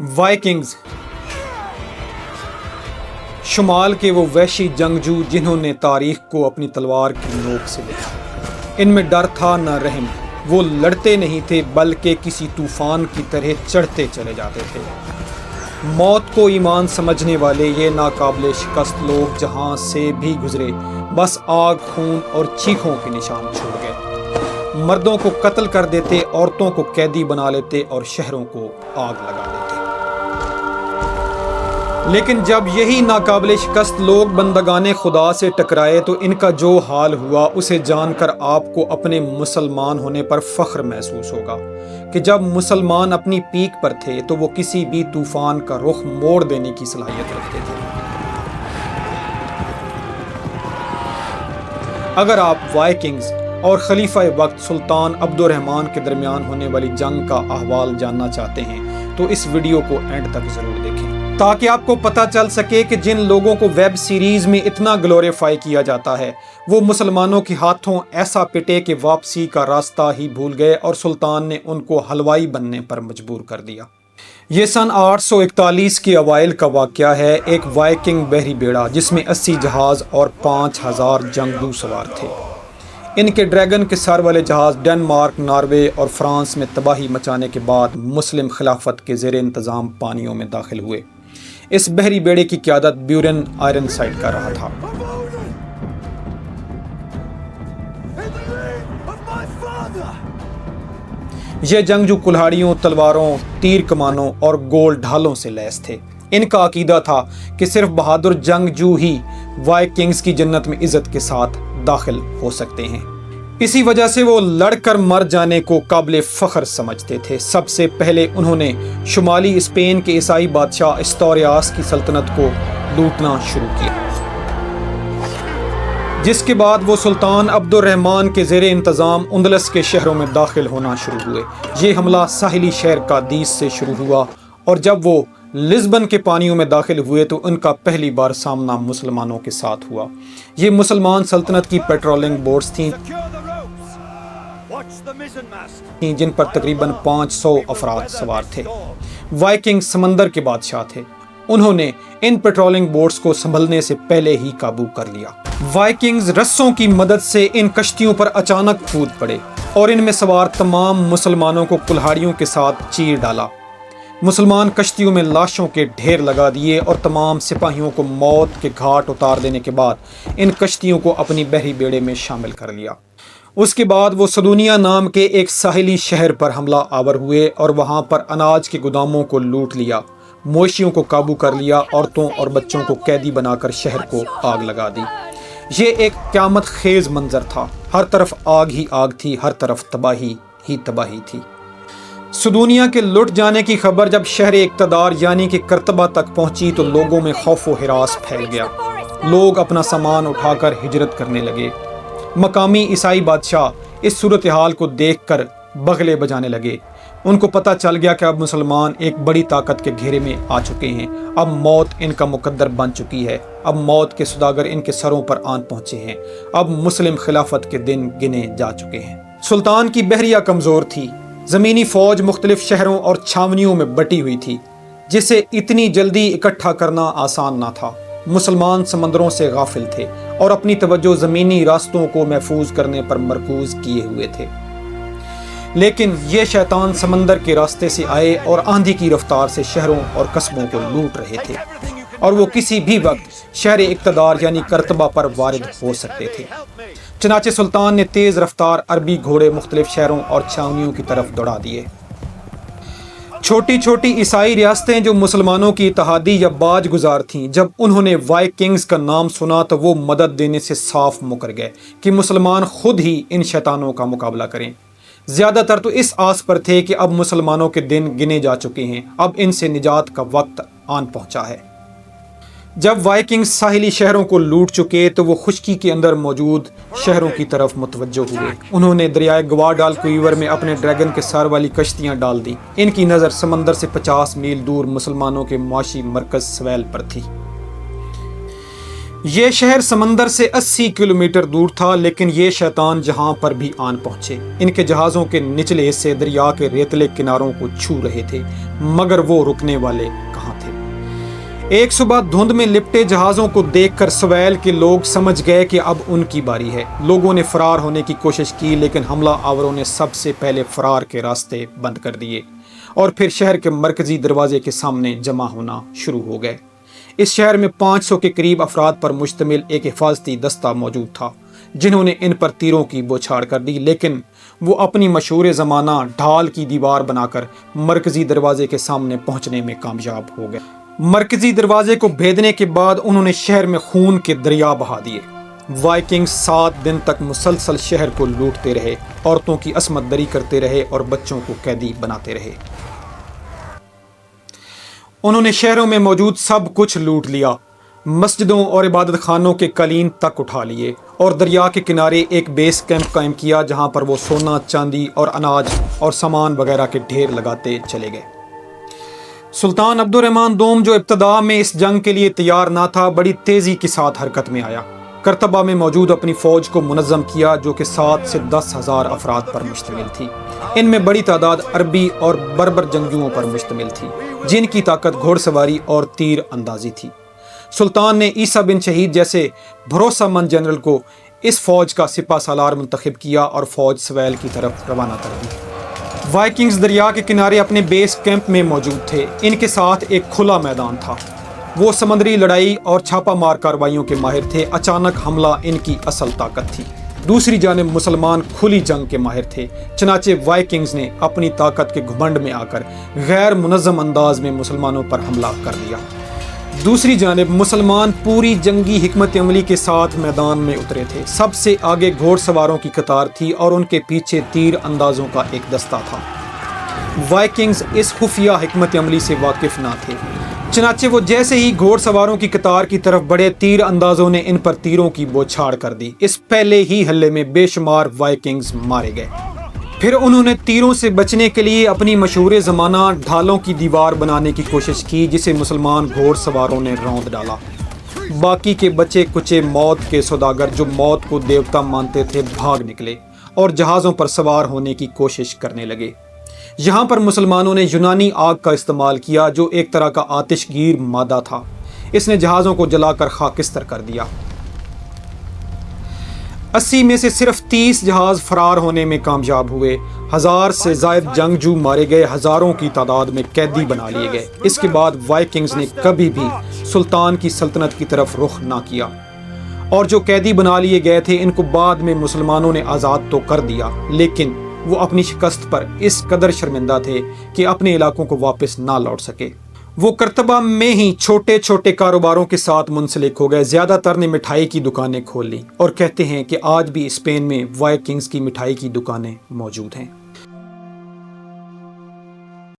Vikings شمال کے وہ وحشی جنگجو جنہوں نے تاریخ کو اپنی تلوار کی نوک سے لکھا۔ ان میں ڈر تھا نہ رحم، وہ لڑتے نہیں تھے بلکہ کسی طوفان کی طرح چڑھتے چلے جاتے تھے۔ موت کو ایمان سمجھنے والے یہ ناقابل شکست لوگ جہاں سے بھی گزرے بس آگ، خون اور چیخوں کے نشان چھوڑ گئے۔ مردوں کو قتل کر دیتے، عورتوں کو قیدی بنا لیتے اور شہروں کو آگ لگا دیتے۔ لیکن جب یہی ناقابل شکست لوگ بندگان خدا سے ٹکرائے تو ان کا جو حال ہوا اسے جان کر آپ کو اپنے مسلمان ہونے پر فخر محسوس ہوگا کہ جب مسلمان اپنی پیک پر تھے تو وہ کسی بھی طوفان کا رخ موڑ دینے کی صلاحیت رکھتے تھے۔ اگر آپ وائکنگز اور خلیفہ وقت سلطان عبد الرحمن کے درمیان ہونے والی جنگ کا احوال جاننا چاہتے ہیں تو اس ویڈیو کو اینڈ تک ضرور دیکھیں تاکہ آپ کو پتہ چل سکے کہ جن لوگوں کو ویب سیریز میں اتنا گلوریفائی کیا جاتا ہے وہ مسلمانوں کے ہاتھوں ایسا پٹے کہ واپسی کا راستہ ہی بھول گئے اور سلطان نے ان کو حلوائی بننے پر مجبور کر دیا۔ یہ سن 841 کے اوائل کا واقعہ ہے۔ ایک وائکنگ بحری بیڑا جس میں 80 جہاز اور 5000 جنگجو سوار تھے۔ ان کے ڈریگن کے سر والے جہاز ڈنمارک، ناروے اور فرانس میں تباہی مچانے کے بعد مسلم خلافت کے زیر انتظام پانیوں میں داخل ہوئے۔ اس بحری بیڑے کی قیادت بیورن آئرن سائڈ کر رہا تھا۔ یہ جنگجو کلہاڑیوں، تلواروں، تیر کمانوں اور گول ڈھالوں سے لیس تھے۔ ان کا عقیدہ تھا کہ صرف بہادر جنگجو ہی وائکنگز کی جنت میں عزت کے ساتھ داخل ہو سکتے ہیں۔ اسی وجہ سے وہ لڑ کر مر جانے کو قابل فخر سمجھتے تھے۔ سب سے پہلے انہوں نے شمالی اسپین کے عیسائی بادشاہ استوریاس کی سلطنت کو لوٹنا شروع کیا، جس کے بعد وہ سلطان عبد الرحمن کے زیر انتظام اندلس کے شہروں میں داخل ہونا شروع ہوئے۔ یہ حملہ ساحلی شہر کادیس سے شروع ہوا اور جب وہ لزبن کے پانیوں میں داخل ہوئے تو ان کا پہلی بار سامنا مسلمانوں کے ساتھ ہوا۔ یہ مسلمان سلطنت کی پیٹرولنگ بوٹس تھیں جن پر تقریباً 500 افراد سوار تھے۔ وائکنگ سمندر کے بادشاہ تھے۔ انہوں نے ان پیٹرولنگ بوٹس کو سنبھلنے سے پہلے ہی قابو کر لیا۔ وائکنگز رسوں کی مدد سے ان کشتیوں پر اچانک کود پڑے اور ان میں سوار تمام مسلمانوں کو کلہاڑیوں کے ساتھ چیر ڈالا۔ مسلمان کشتیوں میں لاشوں کے ڈھیر لگا دیے اور تمام سپاہیوں کو موت کے گھاٹ اتار دینے کے بعد ان کشتیوں کو اپنی بحری بیڑے میں شامل کر لیا۔ اس کے بعد وہ سدونیا نام کے ایک ساحلی شہر پر حملہ آور ہوئے اور وہاں پر اناج کے گوداموں کو لوٹ لیا، مویشیوں کو قابو کر لیا، عورتوں اور بچوں کو قیدی بنا کر شہر کو آگ لگا دی۔ یہ ایک قیامت خیز منظر تھا۔ ہر طرف آگ ہی آگ تھی، ہر طرف تباہی ہی تباہی تھی۔ سدونیا کے لٹ جانے کی خبر جب شہر اقتدار یعنی کہ کرتبہ تک پہنچی تو لوگوں میں خوف و ہراس پھیل گیا۔ لوگ اپنا سامان اٹھا کر ہجرت کرنے لگے۔ مقامی عیسائی بادشاہ اس صورتحال کو دیکھ کر بغلے بجانے لگے۔ ان کو پتہ چل گیا کہ اب مسلمان ایک بڑی طاقت کے گھیرے میں آ چکے ہیں۔ اب موت ان کا مقدر بن چکی ہے۔ اب موت کے سوداگر ان کے سروں پر آن پہنچے ہیں۔ اب مسلم خلافت کے دن گنے جا چکے ہیں۔ سلطان کی بحریہ کمزور تھی۔ زمینی فوج مختلف شہروں اور چھاونیوں میں بٹی ہوئی تھی جسے اتنی جلدی اکٹھا کرنا آسان نہ تھا۔ مسلمان سمندروں سے غافل تھے اور اپنی توجہ زمینی راستوں کو محفوظ کرنے پر مرکوز کیے ہوئے تھے۔ لیکن یہ شیطان سمندر کے راستے سے آئے اور آندھی کی رفتار سے شہروں اور قصبوں کو لوٹ رہے تھے اور وہ کسی بھی وقت شہر اقتدار یعنی کرتبہ پر وارد ہو سکتے تھے۔ چنانچہ سلطان نے تیز رفتار عربی گھوڑے مختلف شہروں اور چھاونیوں کی طرف دوڑا دیے۔ چھوٹی چھوٹی عیسائی ریاستیں جو مسلمانوں کی اتحادی یا باج گزار تھیں، جب انہوں نے وائکنگز کا نام سنا تو وہ مدد دینے سے صاف مکر گئے کہ مسلمان خود ہی ان شیطانوں کا مقابلہ کریں۔ زیادہ تر تو اس آس پر تھے کہ اب مسلمانوں کے دن گنے جا چکے ہیں، اب ان سے نجات کا وقت آن پہنچا ہے۔ جب وائکنگز ساحلی شہروں کو لوٹ چکے تو وہ خشکی کے اندر موجود شہروں کی طرف متوجہ ہوئے۔ انہوں نے دریائے گواڈال کوئیور میں اپنے ڈریگن کے سر والی کشتیاں ڈال دی۔ ان کی نظر سمندر سے 50 میل دور مسلمانوں کے معاشی مرکز سویل پر تھی۔ یہ شہر سمندر سے 80 کلومیٹر دور تھا، لیکن یہ شیطان جہاں پر بھی آن پہنچے ان کے جہازوں کے نچلے حصے دریا کے ریتلے کناروں کو چھو رہے تھے، مگر وہ رکنے والے کہاں تھے۔ ایک صبح دھند میں لپٹے جہازوں کو دیکھ کر سویل کے لوگ سمجھ گئے کہ اب ان کی باری ہے۔ لوگوں نے فرار ہونے کی کوشش کی، لیکن حملہ آوروں نے سب سے پہلے فرار کے راستے بند کر دیے اور پھر شہر کے مرکزی دروازے کے سامنے جمع ہونا شروع ہو گئے۔ اس شہر میں 500 کے قریب افراد پر مشتمل ایک حفاظتی دستہ موجود تھا، جنہوں نے ان پر تیروں کی بوچھاڑ کر دی، لیکن وہ اپنی مشہور زمانہ ڈھال کی دیوار بنا کر مرکزی دروازے کے سامنے پہنچنے میں کامیاب ہو گئے۔ مرکزی دروازے کو بھیدنے کے بعد انہوں نے شہر میں خون کے دریا بہا دیے۔ وائکنگ 7 دن تک مسلسل شہر کو لوٹتے رہے، عورتوں کی عصمت دری کرتے رہے اور بچوں کو قیدی بناتے رہے۔ انہوں نے شہروں میں موجود سب کچھ لوٹ لیا، مسجدوں اور عبادت خانوں کے قالین تک اٹھا لیے اور دریا کے کنارے ایک بیس کیمپ قائم کیا، جہاں پر وہ سونا، چاندی اور اناج اور سامان وغیرہ کے ڈھیر لگاتے چلے گئے۔ سلطان عبد الرحمن دوم، جو ابتدا میں اس جنگ کے لیے تیار نہ تھا، بڑی تیزی کے ساتھ حرکت میں آیا۔ کرتبہ میں موجود اپنی فوج کو منظم کیا، جو کہ 7 سے 10 ہزار افراد پر مشتمل تھی۔ ان میں بڑی تعداد عربی اور بربر جنگجوؤں پر مشتمل تھی، جن کی طاقت گھوڑ سواری اور تیر اندازی تھی۔ سلطان نے عیسیٰ بن شہید جیسے بھروسہ مند جنرل کو اس فوج کا سپہ سالار منتخب کیا اور فوج سویل کی طرف روانہ کر دی۔ وائکنگز دریا کے کنارے اپنے بیس کیمپ میں موجود تھے۔ ان کے ساتھ ایک کھلا میدان تھا۔ وہ سمندری لڑائی اور چھاپہ مار کارروائیوں کے ماہر تھے۔ اچانک حملہ ان کی اصل طاقت تھی۔ دوسری جانب مسلمان کھلی جنگ کے ماہر تھے، چنانچہ وائکنگز نے اپنی طاقت کے گھمنڈ میں آ کر غیر منظم انداز میں مسلمانوں پر حملہ کر دیا۔ دوسری جانب مسلمان پوری جنگی حکمت عملی کے ساتھ میدان میں اترے تھے۔ سب سے آگے گھوڑ سواروں کی قطار تھی اور ان کے پیچھے تیر اندازوں کا ایک دستہ تھا۔ وائکنگز اس خفیہ حکمت عملی سے واقف نہ تھے، چنانچہ وہ جیسے ہی گھوڑ سواروں کی قطار کی طرف بڑھے، تیر اندازوں نے ان پر تیروں کی بوچھاڑ کر دی۔ اس پہلے ہی حملے میں بے شمار وائکنگز مارے گئے۔ پھر انہوں نے تیروں سے بچنے کے لیے اپنی مشہور زمانہ ڈھالوں کی دیوار بنانے کی کوشش کی، جسے مسلمان گھوڑ سواروں نے روند ڈالا۔ باقی کے بچے کچے موت کے سوداگر، جو موت کو دیوتا مانتے تھے، بھاگ نکلے اور جہازوں پر سوار ہونے کی کوشش کرنے لگے۔ یہاں پر مسلمانوں نے یونانی آگ کا استعمال کیا، جو ایک طرح کا آتش گیر مادہ تھا۔ اس نے جہازوں کو جلا کر خاکستر کر دیا۔ 80 میں سے صرف 30 جہاز فرار ہونے میں کامیاب ہوئے۔ 1000 سے زائد جنگجو مارے گئے، ہزاروں کی تعداد میں قیدی بنا لیے گئے۔ اس کے بعد وائکنگز نے کبھی بھی سلطان کی سلطنت کی طرف رخ نہ کیا، اور جو قیدی بنا لیے گئے تھے ان کو بعد میں مسلمانوں نے آزاد تو کر دیا، لیکن وہ اپنی شکست پر اس قدر شرمندہ تھے کہ اپنے علاقوں کو واپس نہ لوٹ سکے۔ وہ کرتبہ میں ہی چھوٹے چھوٹے کاروباروں کے ساتھ منسلک ہو گئے۔ زیادہ تر نے مٹھائی کی دکانیں کھول لیں اور کہتے ہیں کہ آج بھی اسپین میں وائکنگز کی مٹھائی کی دکانیں موجود ہیں۔